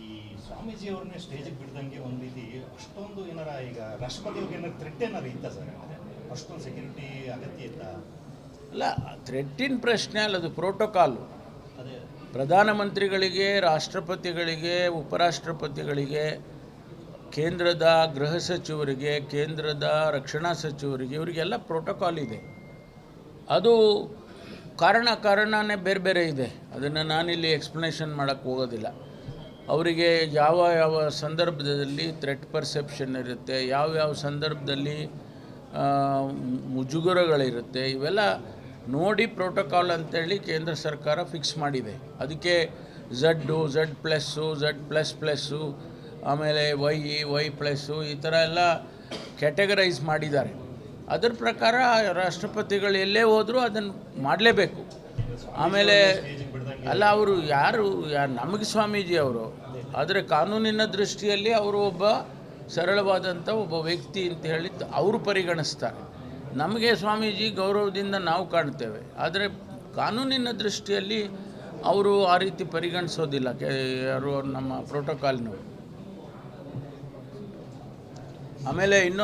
ಈ ಸ್ವಾಮೀಜಿ ಅವ್ರನ್ನೇ ಸ್ಟೇಜಿಗೆ ಬಿಡ್ದಂಗೆ ಒಂದು ರೀತಿ ಅಷ್ಟೊಂದು ಏನಾರ ಈಗ ರಾಷ್ಟ್ರಪತಿಯವ್ರಿಗೆ ಏನಾರು ಥ್ರೆಟ್ ಏನಾರು ಇತ್ತ ಸರ್? ಅಷ್ಟೊಂದು ಸೆಕ್ಯೂರಿಟಿ ಅಗತ್ಯ ಇತ್ತ? ಅಲ್ಲ, ಥ್ರೆಟ್ಟಿನ ಪ್ರಶ್ನೆ ಅಲ್ಲ, ಅದು ಪ್ರೋಟೋಕಾಲು. ಅದೇ ಪ್ರಧಾನಮಂತ್ರಿಗಳಿಗೆ, ರಾಷ್ಟ್ರಪತಿಗಳಿಗೆ, ಉಪರಾಷ್ಟ್ರಪತಿಗಳಿಗೆ, ಕೇಂದ್ರದ ಗೃಹ ಸಚಿವರಿಗೆ, ಕೇಂದ್ರದ ರಕ್ಷಣಾ ಸಚಿವರಿಗೆ, ಇವರಿಗೆಲ್ಲ ಪ್ರೋಟೋಕಾಲ್ ಇದೆ. ಅದು ಕಾರಣನೇ ಬೇರೆ ಬೇರೆ ಇದೆ. ಅದನ್ನು ನಾನಿಲ್ಲಿ ಎಕ್ಸ್ಪ್ಲನೇಷನ್ ಮಾಡೋಕ್ಕೆ ಹೋಗೋದಿಲ್ಲ. ಅವರಿಗೆ ಯಾವ ಸಂದರ್ಭದಲ್ಲಿ ಥ್ರೆಟ್ ಪರ್ಸೆಪ್ಷನ್ ಇರುತ್ತೆ, ಯಾವ ಸಂದರ್ಭದಲ್ಲಿ ಮುಜುಗರಗಳಿರುತ್ತೆ, ಇವೆಲ್ಲ ನೋಡಿ ಪ್ರೋಟೋಕಾಲ್ ಅಂತೇಳಿ ಕೇಂದ್ರ ಸರ್ಕಾರ ಫಿಕ್ಸ್ ಮಾಡಿದೆ. ಅದಕ್ಕೆ Z++, ಆಮೇಲೆ Y+, ಈ ಥರ ಎಲ್ಲ ಕ್ಯಾಟಗರೈಸ್ ಮಾಡಿದ್ದಾರೆ. ಅದರ ಪ್ರಕಾರ ರಾಷ್ಟ್ರಪತಿಗಳು ಎಲ್ಲೇ ಹೋದರೂ ಅದನ್ನು ಮಾಡಲೇಬೇಕು. ಆಮೇಲೆ ಅಲ್ಲ, ಅವರು ಯಾರು ನಮಗೆ ಸ್ವಾಮೀಜಿ ಅವರು, ಆದರೆ ಕಾನೂನಿನ ದೃಷ್ಟಿಯಲ್ಲಿ ಅವರು ಒಬ್ಬ ಸರಳವಾದಂಥ ಒಬ್ಬ ವ್ಯಕ್ತಿ ಅಂತ ಹೇಳಿ ಅವರು ಪರಿಗಣಿಸ್ತಾರೆ. ನಮಗೆ ಸ್ವಾಮೀಜಿ ಗೌರವದಿಂದ ನಾವು ಕಾಣ್ತೇವೆ, ಆದರೆ ಕಾನೂನಿನ ದೃಷ್ಟಿಯಲ್ಲಿ ಅವರು ಆ ರೀತಿ ಪರಿಗಣಿಸೋದಿಲ್ಲ ಯಾರು ನಮ್ಮ ಪ್ರೋಟೋಕಾಲ್ನವರು. ಆಮೇಲೆ ಇನ್ನೊಂದು